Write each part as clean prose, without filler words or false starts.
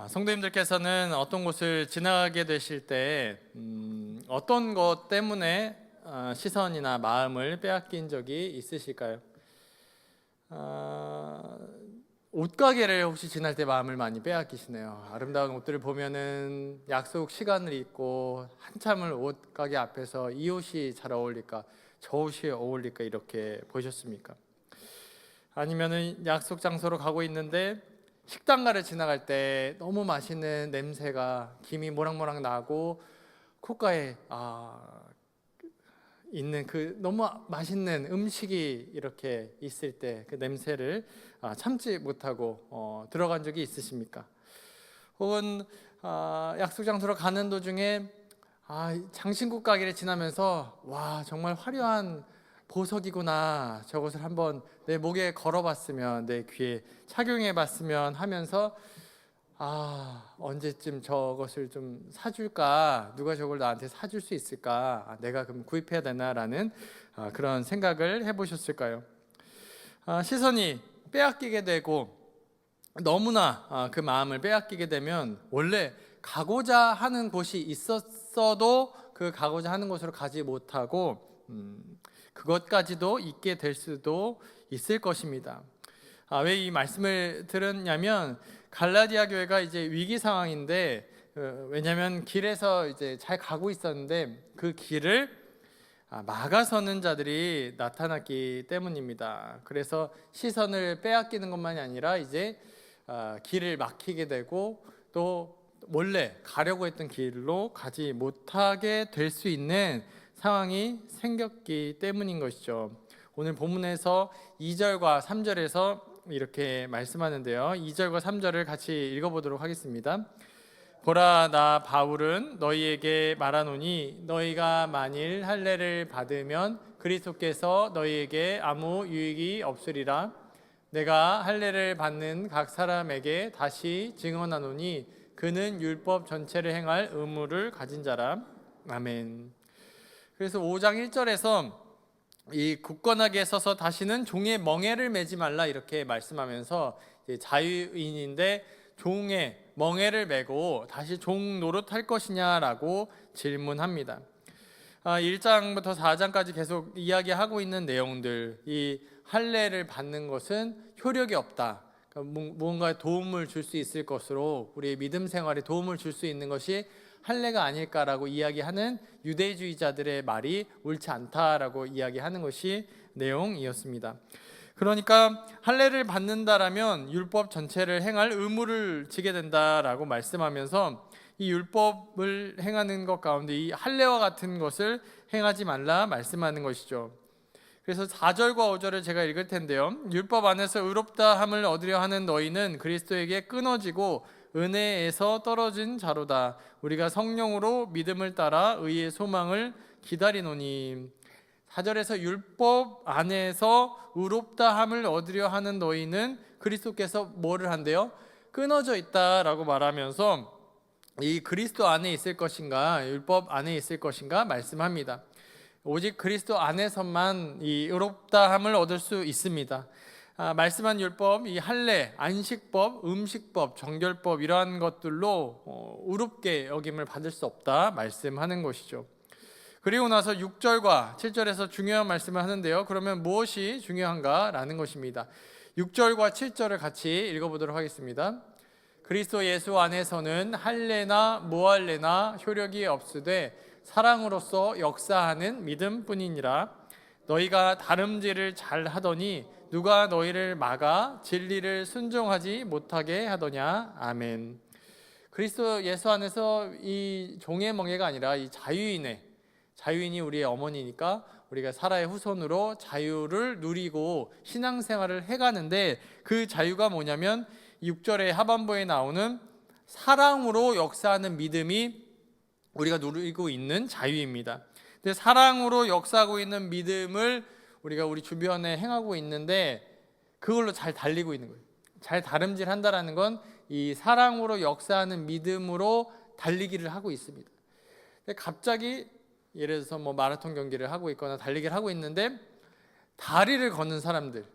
성도님들께서는 어떤 곳을 지나가게 되실 때 어떤 것 때문에 시선이나 마음을 빼앗긴 적이 있으실까요? 옷가게를 혹시 지날 때 마음을 많이 빼앗기시네요. 아름다운 옷들을 보면은 약속 시간을 잊고 한참을 옷가게 앞에서 이 옷이 잘 어울릴까, 저 옷이 어울릴까 이렇게 보셨습니까? 아니면은 약속 장소로 가고 있는데 식당가를 지나갈 때 너무 맛있는 냄새가 김이 모락모락 나고 콧가에 있는 그 너무 맛있는 음식이 이렇게 있을 때 그 냄새를 참지 못하고 들어간 적이 있으십니까? 혹은 약속 장소로 가는 도중에 장신구 가게를 지나면서 와 정말 화려한 보석이구나, 저것을 한번 내 목에 걸어봤으면, 내 귀에 착용해봤으면 하면서 언제쯤 저것을 좀 사줄까, 누가 저걸 나한테 사줄 수 있을까, 내가 그럼 구입해야 되나라는 그런 생각을 해보셨을까요? 시선이 빼앗기게 되고 너무나 그 마음을 빼앗기게 되면 원래 가고자 하는 곳이 있었어도 그 가고자 하는 곳으로 가지 못하고 그것까지도 있게 될 수도 있을 것입니다. 왜 이 말씀을 들었냐면 갈라디아 교회가 이제 위기 상황인데, 왜냐하면 길에서 이제 잘 가고 있었는데 그 길을 막아서는 자들이 나타났기 때문입니다. 그래서 시선을 빼앗기는 것만이 아니라 이제 길을 막히게 되고 또 원래 가려고 했던 길로 가지 못하게 될 수 있는 상황이 생겼기 때문인 것이죠. 오늘 본문에서 2절과 3절에서 이렇게 말씀하는데요. 2절과 3절을 같이 읽어보도록 하겠습니다. 보라, 나 바울은 너희에게 말하노니 너희가 만일 할례를 받으면 그리스도께서 너희에게 아무 유익이 없으리라. 내가 할례를 받는 각 사람에게 다시 증언하노니 그는 율법 전체를 행할 의무를 가진 자라. 아멘. 그래서 5장 1절에서 이 굳건하게 서서 다시는 종의 멍에를 매지 말라 이렇게 말씀하면서 자유인인데 종의 멍에를 매고 다시 종 노릇할 것이냐라고 질문합니다. 1장부터 4장까지 계속 이야기하고 있는 내용들, 이 할례를 받는 것은 효력이 없다, 그러니까 무언가 도움을 줄 수 있을 것으로 우리의 믿음 생활에 도움을 줄 수 있는 것이 할례가 아닐까라고 이야기하는 유대주의자들의 말이 옳지 않다라고 이야기하는 것이 내용이었습니다. 그러니까 할례를 받는다라면 율법 전체를 행할 의무를 지게 된다라고 말씀하면서 이 율법을 행하는 것 가운데 이 할례와 같은 것을 행하지 말라 말씀하는 것이죠. 그래서 4절과 5절을 제가 읽을 텐데요. 율법 안에서 의롭다함을 얻으려 하는 너희는 그리스도에게 끊어지고 은혜에서 떨어진 자로다. 우리가 성령으로 믿음을 따라 의의 소망을 기다리노니. 4절에서 율법 안에서 의롭다함을 얻으려 하는 너희는 그리스도께서 뭐를 한대요? 끊어져 있다라고 말하면서 이 그리스도 안에 있을 것인가, 율법 안에 있을 것인가 말씀합니다. 오직 그리스도 안에서만 이 의롭다함을 얻을 수 있습니다. 말씀한 율법, 이 할례, 안식법, 음식법, 정결법 이러한 것들로 의롭게 여김을 받을 수 없다 말씀하는 것이죠. 그리고 나서 6절과 7절에서 중요한 말씀을 하는데요. 그러면 무엇이 중요한가라는 것입니다. 6절과 7절을 같이 읽어보도록 하겠습니다. 그리스도 예수 안에서는 할례나 무할례나 효력이 없으되 사랑으로서 역사하는 믿음뿐이니라. 너희가 다름질을 잘 하더니 누가 너희를 막아 진리를 순종하지 못하게 하더냐. 아멘. 그리스도 예수 안에서 이 종의 멍에가 아니라 이 자유인이 우리의 어머니니까 우리가 사라의 후손으로 자유를 누리고 신앙생활을 해가는데 그 자유가 뭐냐면 6절의 하반부에 나오는 사랑으로 역사하는 믿음이 우리가 누리고 있는 자유입니다. 근데 사랑으로 역사하고 있는 믿음을 우리가 우리 주변에 행하고 있는데 그걸로 잘 달리고 있는 거예요. 잘 다름질한다라는 건 이 사랑으로 역사하는 믿음으로 달리기를 하고 있습니다. 근데 갑자기 예를 들어서 마라톤 경기를 하고 있거나 달리기를 하고 있는데 다리를 걷는 사람들,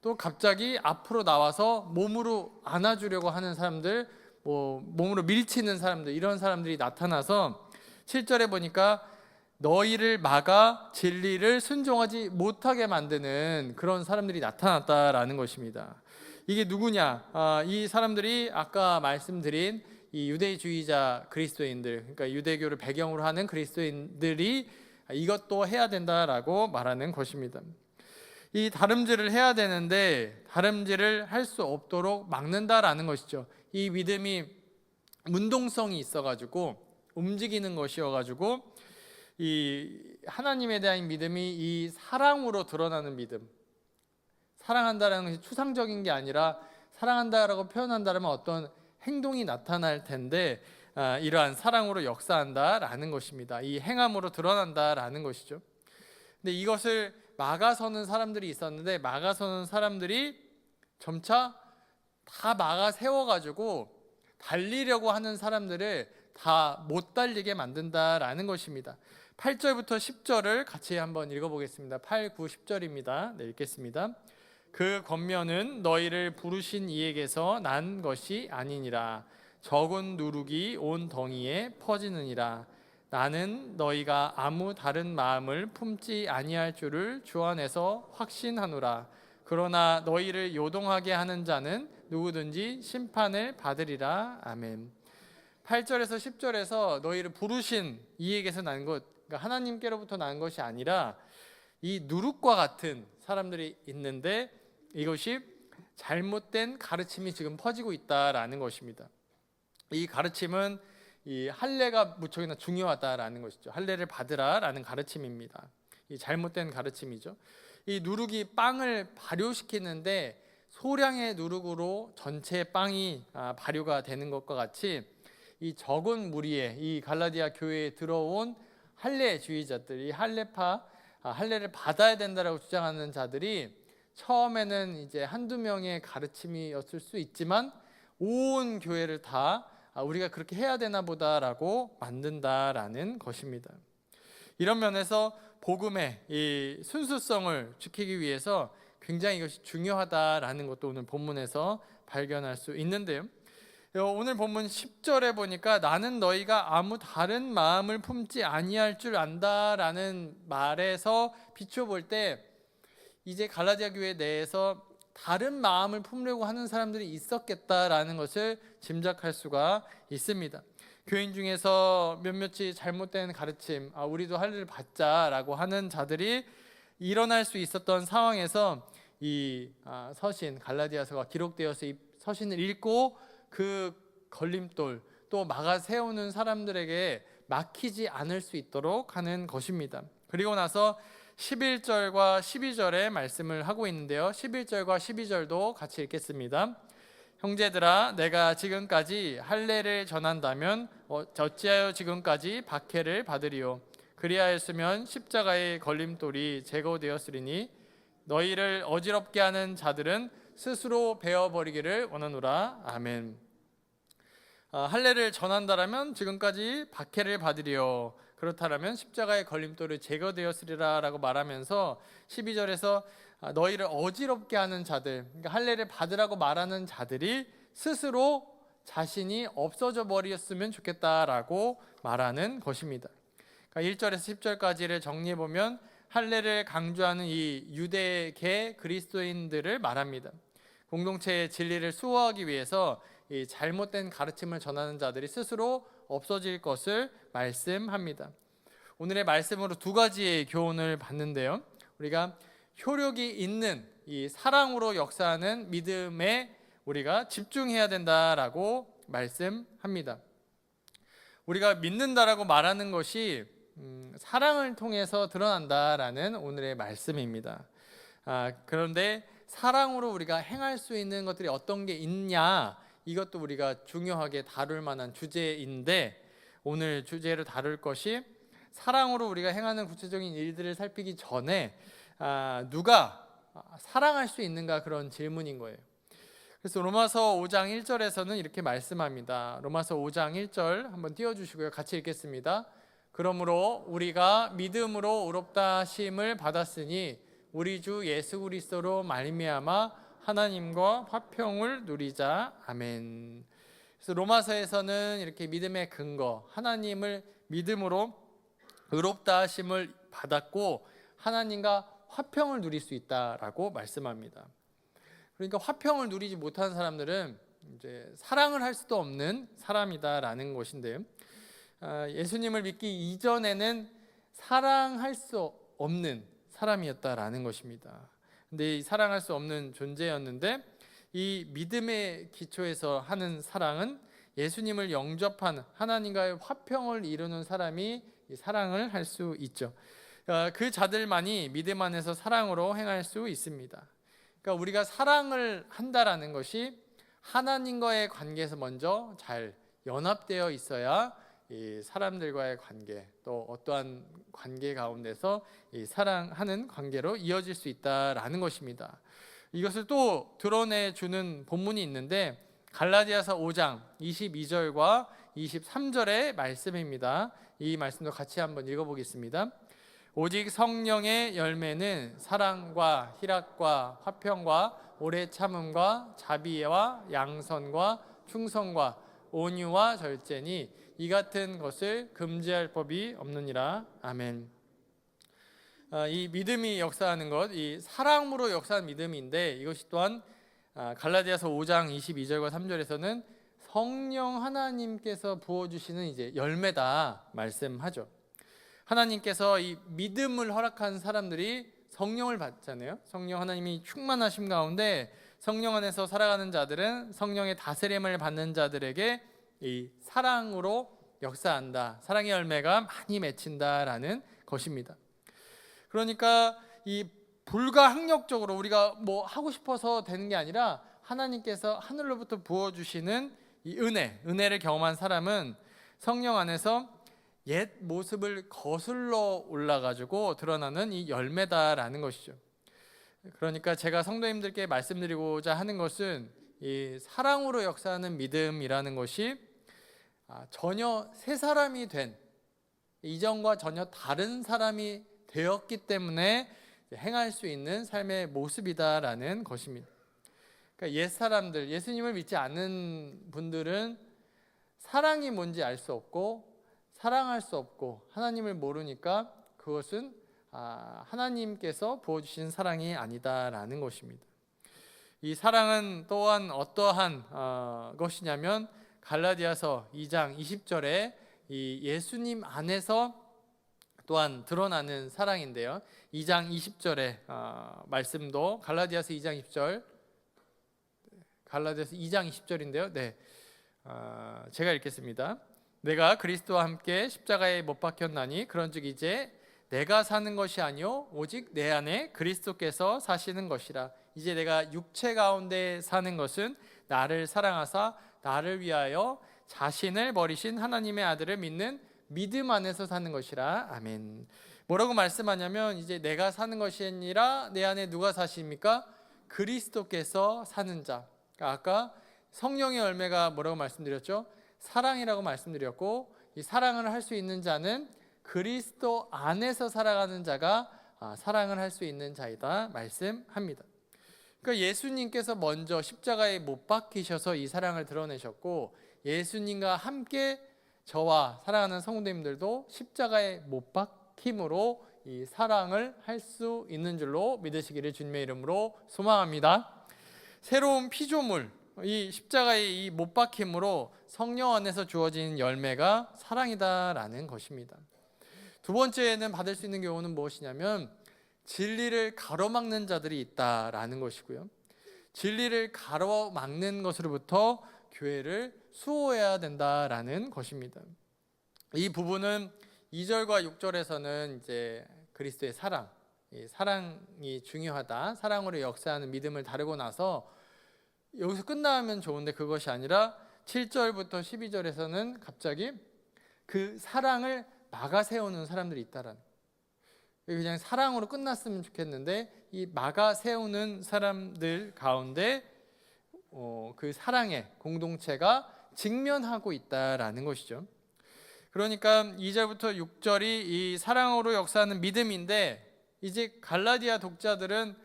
또 갑자기 앞으로 나와서 몸으로 안아주려고 하는 사람들, 뭐 몸으로 밀치는 사람들, 이런 사람들이 나타나서 7절에 보니까 너희를 막아 진리를 순종하지 못하게 만드는 그런 사람들이 나타났다라는 것입니다. 이게 누구냐? 이 사람들이 아까 말씀드린 이 유대주의자 그리스도인들, 그러니까 유대교를 배경으로 하는 그리스도인들이 이것도 해야 된다라고 말하는 것입니다. 이 다름질을 해야 되는데 다름질을 할 수 없도록 막는다라는 것이죠. 이 믿음이 문동성이 있어가지고 움직이는 것이어가지고 이 하나님에 대한 믿음이 이 사랑으로 드러나는 믿음, 사랑한다라는 것이 추상적인 게 아니라 사랑한다라고 표현한다면 어떤 행동이 나타날 텐데 이러한 사랑으로 역사한다라는 것입니다. 이 행함으로 드러난다라는 것이죠. 근데 이것을 막아서는 사람들이 있었는데 막아서는 사람들이 점차 다 막아 세워가지고 달리려고 하는 사람들을 다 못 달리게 만든다라는 것입니다. 8절부터 10절을 같이 한번 읽어보겠습니다. 8, 9, 10절입니다. 네, 읽겠습니다. 그 권면은 너희를 부르신 이에게서 난 것이 아니니라. 적은 누룩이 온 덩이에 퍼지느니라. 나는 너희가 아무 다른 마음을 품지 아니할 줄을 주 안에서 확신하노라. 그러나 너희를 요동하게 하는 자는 누구든지 심판을 받으리라. 아멘. 8절에서 10절에서 너희를 부르신 이에게서 난 것, 그러니까 하나님께로부터 난 것이 아니라 이 누룩과 같은 사람들이 있는데 이것이 잘못된 가르침이 지금 퍼지고 있다라는 것입니다. 이 가르침은 이 할례가 무척이나 중요하다라는 것이죠. 할례를 받으라라는 가르침입니다. 이 잘못된 가르침이죠. 이 누룩이 빵을 발효시키는데 소량의 누룩으로 전체 빵이 발효가 되는 것과 같이 이 적은 무리에 이 갈라디아 교회에 들어온 할례주의자들이 할례를 받아야 된다라고 주장하는 자들이 처음에는 이제 한두 명의 가르침이었을 수 있지만 온 교회를 다 우리가 그렇게 해야 되나 보다라고 만든다라는 것입니다. 이런 면에서 복음의 이 순수성을 지키기 위해서 굉장히 이것이 중요하다라는 것도 오늘 본문에서 발견할 수 있는데요. 오늘 본문 10절에 보니까 나는 너희가 아무 다른 마음을 품지 아니할 줄 안다라는 말에서 비춰볼 때 이제 갈라디아 교회 내에서 다른 마음을 품으려고 하는 사람들이 있었겠다라는 것을 짐작할 수가 있습니다. 교인 중에서 몇몇이 잘못된 가르침, 우리도 할례를 받자라고 하는 자들이 일어날 수 있었던 상황에서 이 서신 갈라디아서가 기록되어서 이 서신을 읽고 그 걸림돌 또 막아 세우는 사람들에게 막히지 않을 수 있도록 하는 것입니다. 그리고 나서 11절과 12절의 말씀을 하고 있는데요. 11절과 12절도 같이 읽겠습니다. 형제들아, 내가 지금까지 할례를 전한다면 어찌하여 지금까지 박해를 받으리요? 그리하였으면 십자가의 걸림돌이 제거되었으리니 너희를 어지럽게 하는 자들은 스스로 베어버리기를 원하노라. 아멘. 할례를 전한다라면 지금까지 박해를 받으리요. 그렇다면 십자가의 걸림돌이 제거되었으리라 라고 말하면서 12절에서 너희를 어지럽게 하는 자들, 그러니까 할례를 받으라고 말하는 자들이 스스로 자신이 없어져 버렸으면 좋겠다라고 말하는 것입니다. 그러니까 1절에서 10절까지를 정리해보면 할례를 강조하는 이 유대계 그리스도인들을 말합니다. 공동체의 진리를 수호하기 위해서 이 잘못된 가르침을 전하는 자들이 스스로 없어질 것을 말씀합니다. 오늘의 말씀으로 두 가지의 교훈을 받는데요. 우리가 효력이 있는 이 사랑으로 역사하는 믿음에 우리가 집중해야 된다라고 말씀합니다. 우리가 믿는다라고 말하는 것이 사랑을 통해서 드러난다라는 오늘의 말씀입니다. 그런데 사랑으로 우리가 행할 수 있는 것들이 어떤 게 있냐, 이것도 우리가 중요하게 다룰 만한 주제인데 오늘 주제를 다룰 것이 사랑으로 우리가 행하는 구체적인 일들을 살피기 전에 누가 사랑할 수 있는가, 그런 질문인 거예요. 그래서 로마서 5장 1절에서는 이렇게 말씀합니다. 로마서 5장 1절 한번 띄워주시고요. 같이 읽겠습니다. 그러므로 우리가 믿음으로 의롭다 하심을 받았으니 우리 주 예수 그리스도로 말미암아 하나님과 화평을 누리자. 아멘. 그래서 로마서에서는 이렇게 믿음의 근거, 하나님을 믿음으로 의롭다 하심을 받았고 하나님과 화평을 누릴 수 있다라고 말씀합니다. 그러니까 화평을 누리지 못한 사람들은 이제 사랑을 할 수도 없는 사람이다라는 것인데요. 예수님을 믿기 이전에는 사랑할 수 없는 사람이었다라는 것입니다. 근데 이 사랑할 수 없는 존재였는데 이 믿음의 기초에서 하는 사랑은 예수님을 영접한 하나님과의 화평을 이루는 사람이 이 사랑을 할 수 있죠. 그 자들만이 믿음 안에서 사랑으로 행할 수 있습니다. 그러니까 우리가 사랑을 한다라는 것이 하나님과의 관계에서 먼저 잘 연합되어 있어야 이 사람들과의 관계, 또 어떠한 관계 가운데서 이 사랑하는 관계로 이어질 수 있다라는 것입니다. 이것을 또 드러내 주는 본문이 있는데 갈라디아서 5장 22절과 23절의 말씀입니다. 이 말씀도 같이 한번 읽어보겠습니다. 오직 성령의 열매는 사랑과 희락과 화평과 오래 참음과 자비와 양선과 충성과 온유와 절제니 이 같은 것을 금지할 법이 없느니라. 아멘. 이 믿음이 역사하는 것, 이 사랑으로 역사하는 믿음인데 이것이 또한 갈라디아서 5장 22절과 3절에서는 성령 하나님께서 부어주시는 이제 열매다 말씀하죠. 하나님께서 이 믿음을 허락한 사람들이 성령을 받잖아요. 성령 하나님이 충만하심 가운데 성령 안에서 살아가는 자들은 성령의 다스림을 받는 자들에게 이 사랑으로 역사한다. 사랑의 열매가 많이 맺힌다라는 것입니다. 그러니까 이 불가항력적으로 우리가 뭐 하고 싶어서 되는 게 아니라 하나님께서 하늘로부터 부어주시는 이 은혜를 경험한 사람은 성령 안에서 옛 모습을 거슬러 올라가지고 드러나는 이 열매다라는 것이죠. 그러니까 제가 성도님들께 말씀드리고자 하는 것은 이 사랑으로 역사하는 믿음이라는 것이 전혀 새 사람이 된, 이전과 전혀 다른 사람이 되었기 때문에 행할 수 있는 삶의 모습이다라는 것입니다. 그러니까 옛 사람들, 예수님을 믿지 않는 분들은 사랑이 뭔지 알 수 없고 사랑할 수 없고 하나님을 모르니까 그것은 하나님께서 부어주신 사랑이 아니다라는 것입니다. 이 사랑은 또한 어떠한 것이냐면 갈라디아서 2장 20절에 이 예수님 안에서 또한 드러나는 사랑인데요. 2장 20절의 말씀도 갈라디아서 2장 20절, 갈라디아서 2장 20절인데요. 네, 제가 읽겠습니다. 내가 그리스도와 함께 십자가에 못 박혔나니 그런즉 이제 내가 사는 것이 아니요 오직 내 안에 그리스도께서 사시는 것이라. 이제 내가 육체 가운데 사는 것은 나를 사랑하사 나를 위하여 자신을 버리신 하나님의 아들을 믿는 믿음 안에서 사는 것이라. 아멘. 뭐라고 말씀하냐면 이제 내가 사는 것이 아니라 내 안에 누가 사십니까? 그리스도께서 사는 자. 아까 성령의 열매가 뭐라고 말씀드렸죠? 사랑이라고 말씀드렸고 이 사랑을 할 수 있는 자는 그리스도 안에서 살아가는 자가 사랑을 할 수 있는 자이다 말씀합니다. 그러니까 예수님께서 먼저 십자가에 못 박히셔서 이 사랑을 드러내셨고 예수님과 함께 저와 사랑하는 성도님들도 십자가에 못 박힘으로 이 사랑을 할 수 있는 줄로 믿으시기를 주님의 이름으로 소망합니다. 새로운 피조물, 이 십자가의 이 못 박힘으로 성령 안에서 주어진 열매가 사랑이다라는 것입니다. 두 번째는 받을 수 있는 교훈은 무엇이냐면 진리를 가로막는 자들이 있다라는 것이고요. 진리를 가로막는 것으로부터 교회를 수호해야 된다라는 것입니다. 이 부분은 2절과 6절에서는 이제 그리스도의 사랑, 사랑이 중요하다, 사랑으로 역사하는 믿음을 다루고 나서 여기서 끝나면 좋은데 그것이 아니라 7절부터 12절에서는 갑자기 그 사랑을 막아 세우는 사람들이 있다라는, 그냥 사랑으로 끝났으면 좋겠는데 이 막아 세우는 사람들 가운데 그 사랑의 공동체가 직면하고 있다라는 것이죠. 그러니까 2절부터 6절이 이 사랑으로 역사하는 믿음인데 이제 갈라디아 독자들은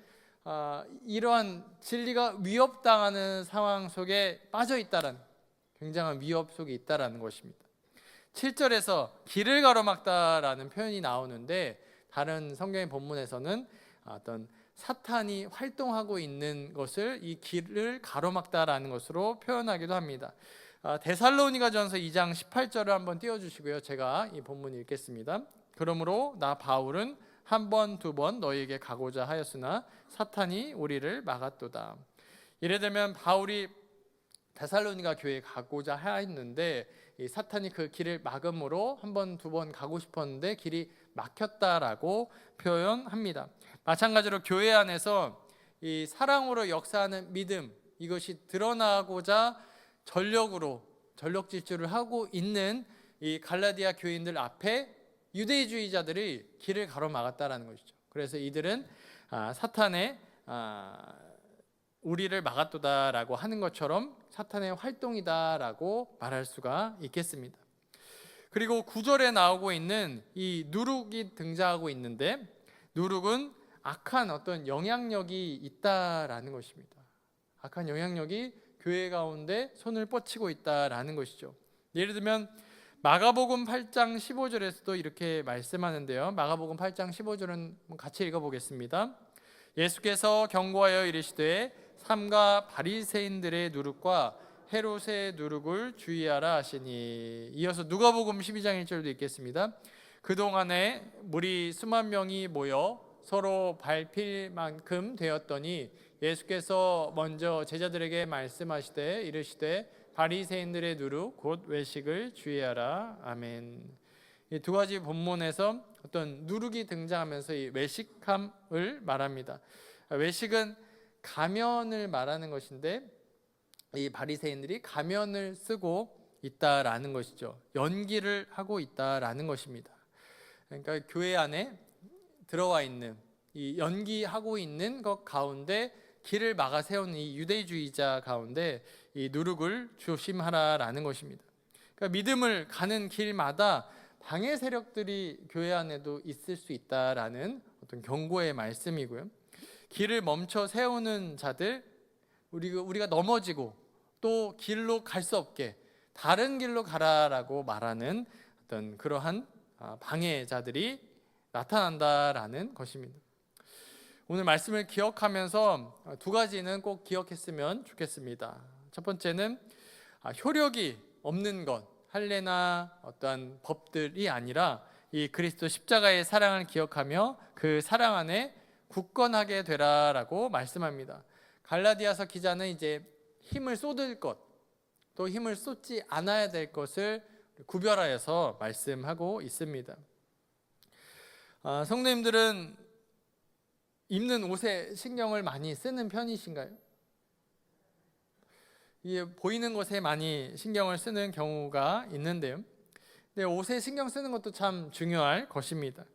이러한 진리가 위협당하는 상황 속에 빠져 있다라는, 굉장한 위협 속에 있다라는 것입니다. 7절에서 길을 가로막다라는 표현이 나오는데 다른 성경의 본문에서는 어떤 사탄이 활동하고 있는 것을 이 길을 가로막다라는 것으로 표현하기도 합니다. 데살로니가전서 2장 18절을 한번 띄워주시고요. 제가 이 본문 읽겠습니다. 그러므로 나 바울은 한 번, 두 번 너희에게 가고자 하였으나 사탄이 우리를 막았도다. 이래되면 바울이 데살로니가 교회에 가고자 하였는데 이 사탄이 그 길을 막음으로 한 번, 두 번 가고 싶었는데 길이 막혔다라고 표현합니다. 마찬가지로 교회 안에서 이 사랑으로 역사하는 믿음, 이것이 드러나고자 전력 질주를 하고 있는 이 갈라디아 교인들 앞에 유대주의자들이 길을 가로막았다라는 것이죠. 그래서 이들은 사탄의 우리를 막았도다라고 하는 것처럼 사탄의 활동이다라고 말할 수가 있겠습니다. 그리고 9절에 나오고 있는 이 누룩이 등장하고 있는데 누룩은 악한 어떤 영향력이 있다라는 것입니다. 악한 영향력이 교회 가운데 손을 뻗치고 있다라는 것이죠. 예를 들면 마가복음 8장 15절에서도 이렇게 말씀하는데요. 마가복음 8장 15절은 같이 읽어보겠습니다. 예수께서 경고하여 이르시되 삼가 바리새인들의 누룩과 헤롯의 누룩을 주의하라 하시니. 이어서 누가복음 12장 1절도 읽겠습니다. 그동안에 무리 수만 명이 모여 서로 밟힐 만큼 되었더니 예수께서 먼저 제자들에게 말씀하시되 이르시되 바리새인들의 누룩 곧 외식을 주의하라. 아멘. 이 두 가지 본문에서 어떤 누룩이 등장하면서 이 외식함을 말합니다. 외식은 가면을 말하는 것인데 이 바리새인들이 가면을 쓰고 있다라는 것이죠. 연기를 하고 있다라는 것입니다. 그러니까 교회 안에 들어와 있는 이 연기하고 있는 것 가운데 길을 막아 세우는 이 유대주의자 가운데 이 누룩을 조심하라라는 것입니다. 그러니까 믿음을 가는 길마다 방해 세력들이 교회 안에도 있을 수 있다라는 어떤 경고의 말씀이고요. 길을 멈춰 세우는 자들, 우리가 넘어지고 또 길로 갈 수 없게 다른 길로 가라라고 말하는 어떤 그러한 방해자들이 나타난다라는 것입니다. 오늘 말씀을 기억하면서 두 가지는 꼭 기억했으면 좋겠습니다. 첫 번째는 효력이 없는 것, 할례나 어떠한 법들이 아니라 이 그리스도 십자가의 사랑을 기억하며 그 사랑 안에 굳건하게 되라라고 말씀합니다. 갈라디아서 기자는 이제 힘을 쏟을 것, 또 힘을 쏟지 않아야 될 것을 구별하여서 말씀하고 있습니다. 성도님들은 입는 옷에 신경을 많이 쓰는 편이신가요? 보이는 것에 많이 신경을 쓰는 경우가 있는데요. 근데 옷에 신경 쓰는 것도 참 중요할 것입니다.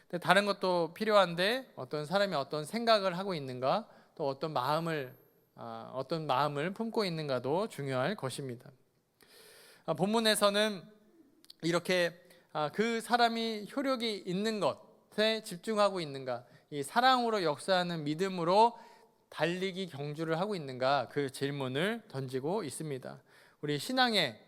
근데 다른 것도 필요한데 어떤 사람이 어떤 생각을 하고 있는가, 또 어떤 마음을 품고 있는가도 중요할 것입니다. 본문에서는 이렇게 그 사람이 효력이 있는 것에 집중하고 있는가, 이 사랑으로 역사하는 믿음으로 달리기 경주를 하고 있는가, 그 질문을 던지고 있습니다. 우리 신앙의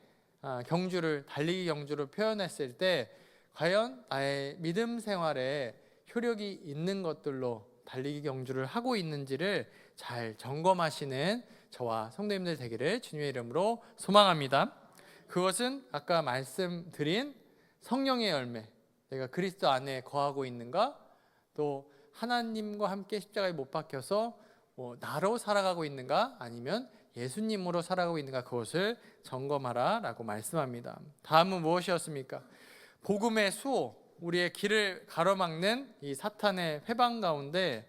경주를, 달리기 경주로 표현했을 때 과연 나의 믿음 생활에 효력이 있는 것들로 달리기 경주를 하고 있는지를 잘 점검하시는 저와 성도님들 되기를 주님의 이름으로 소망합니다. 그것은 아까 말씀드린 성령의 열매, 내가 그리스도 안에 거하고 있는가, 또 하나님과 함께 십자가에 못 박혀서 나로 살아가고 있는가, 아니면 예수님으로 살아가고 있는가, 그것을 점검하라라고 말씀합니다. 다음은 무엇이었습니까? 복음의 수호, 우리의 길을 가로막는 이 사탄의 회방 가운데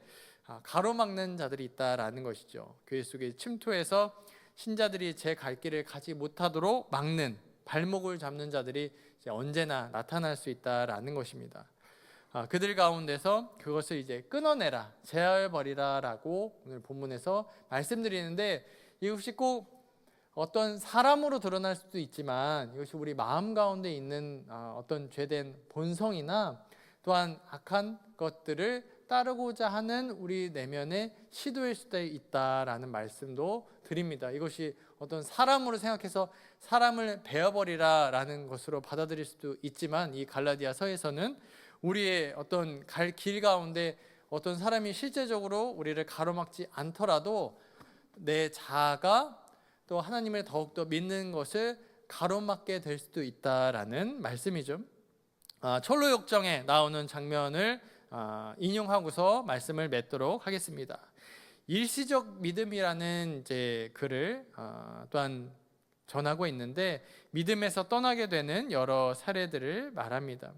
가로막는 자들이 있다라는 것이죠. 교회 속에 침투해서 신자들이 제 갈 길을 가지 못하도록 막는, 발목을 잡는 자들이 이제 언제나 나타날 수 있다라는 것입니다. 그들 가운데서 그것을 이제 끊어내라, 제어해버리라라고 오늘 본문에서 말씀드리는데, 이것이 꼭 어떤 사람으로 드러날 수도 있지만 이것이 우리 마음 가운데 있는 어떤 죄된 본성이나 또한 악한 것들을 따르고자 하는 우리 내면의 시도일 수도 있다라는 말씀도 드립니다. 이것이 어떤 사람으로 생각해서 사람을 베어버리라라는 것으로 받아들일 수도 있지만, 이 갈라디아서에서는 우리의 어떤 갈 길 가운데 어떤 사람이 실제적으로 우리를 가로막지 않더라도 내 자아가 또 하나님을 더욱더 믿는 것을 가로막게 될 수도 있다라는 말씀이죠. 철로역정에 나오는 장면을 인용하고서 말씀을 맺도록 하겠습니다. 일시적 믿음이라는 이제 글을 또한 전하고 있는데, 믿음에서 떠나게 되는 여러 사례들을 말합니다.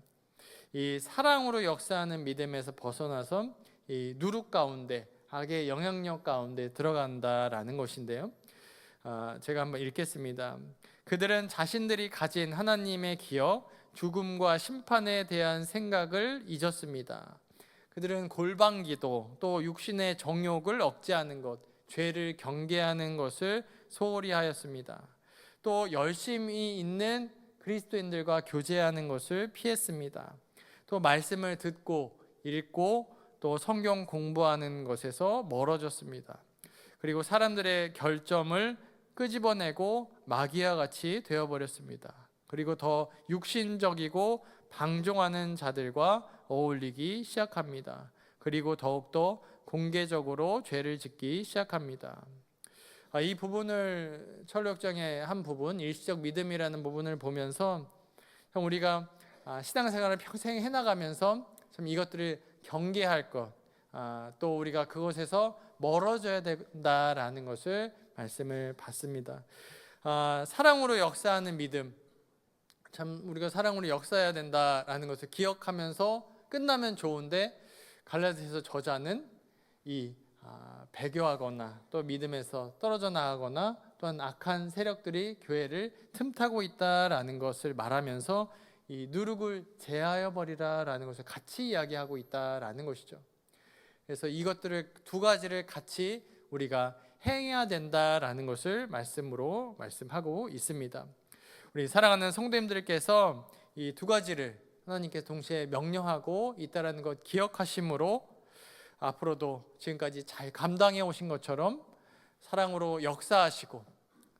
이 사랑으로 역사하는 믿음에서 벗어나서 이 누룩 가운데, 악의 영향력 가운데 들어간다라는 것인데요. 제가 한번 읽겠습니다. 그들은 자신들이 가진 하나님의 기억, 죽음과 심판에 대한 생각을 잊었습니다. 그들은 골방기도, 또 육신의 정욕을 억제하는 것, 죄를 경계하는 것을 소홀히 하였습니다. 또 열심히 있는 그리스도인들과 교제하는 것을 피했습니다. 또 말씀을 듣고 읽고 또 성경 공부하는 것에서 멀어졌습니다. 그리고 사람들의 결점을 끄집어내고 마귀와 같이 되어버렸습니다. 그리고 더 육신적이고 방종하는 자들과 어울리기 시작합니다. 그리고 더욱더 공개적으로 죄를 짓기 시작합니다. 이 부분을, 철로역정의 한 부분, 일시적 믿음이라는 부분을 보면서 우리가 신앙생활을 평생 해나가면서 참 이것들을 경계할 것, 또 우리가 그곳에서 멀어져야 된다라는 것을 말씀을 받습니다. 사랑으로 역사하는 믿음, 참 우리가 사랑으로 역사해야 된다라는 것을 기억하면서 끝나면 좋은데, 갈라디아서 저자는 이 배교하거나 또 믿음에서 떨어져 나가거나 또한 악한 세력들이 교회를 틈타고 있다라는 것을 말하면서 이 누룩을 제하여 버리라라는 것을 같이 이야기하고 있다라는 것이죠. 그래서 이것들을 두 가지를 같이 우리가 행해야 된다라는 것을 말씀으로 말씀하고 있습니다. 우리 사랑하는 성도님들께서 이 두 가지를 하나님께서 동시에 명령하고 있다라는 것 기억하심으로 앞으로도 지금까지 잘 감당해 오신 것처럼 사랑으로 역사하시고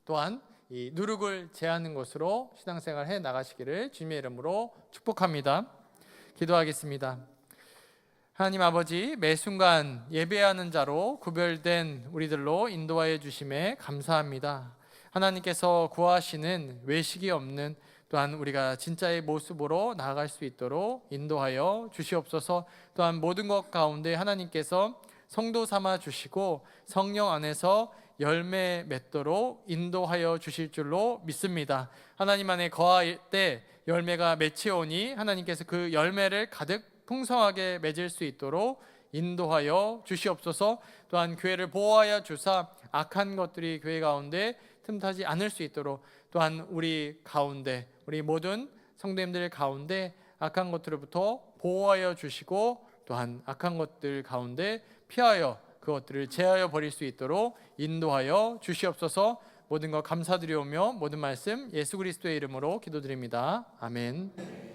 또한 이 누룩을 제하는 것으로 신앙생활 해 나가시기를 주님의 이름으로 축복합니다. 기도하겠습니다. 하나님 아버지, 매 순간 예배하는 자로 구별된 우리들로 인도하여 주심에 감사합니다. 하나님께서 구하시는 외식이 없는, 또한 우리가 진짜의 모습으로 나아갈 수 있도록 인도하여 주시옵소서. 또한 모든 것 가운데 하나님께서 성도 삼아 주시고 성령 안에서 열매 맺도록 인도하여 주실 줄로 믿습니다. 하나님 안에 거할 때 열매가 맺히오니 하나님께서 그 열매를 가득 풍성하게 맺을 수 있도록 인도하여 주시옵소서. 또한 교회를 보호하여 주사 악한 것들이 교회 가운데 틈타지 않을 수 있도록, 또한 우리 가운데, 우리 모든 성도님들 가운데 악한 것들로부터 보호하여 주시고, 또한 악한 것들 가운데 피하여 그것들을 제하여 버릴 수 있도록 인도하여 주시옵소서. 모든 것 감사드리오며 모든 말씀 예수 그리스도의 이름으로 기도드립니다. 아멘.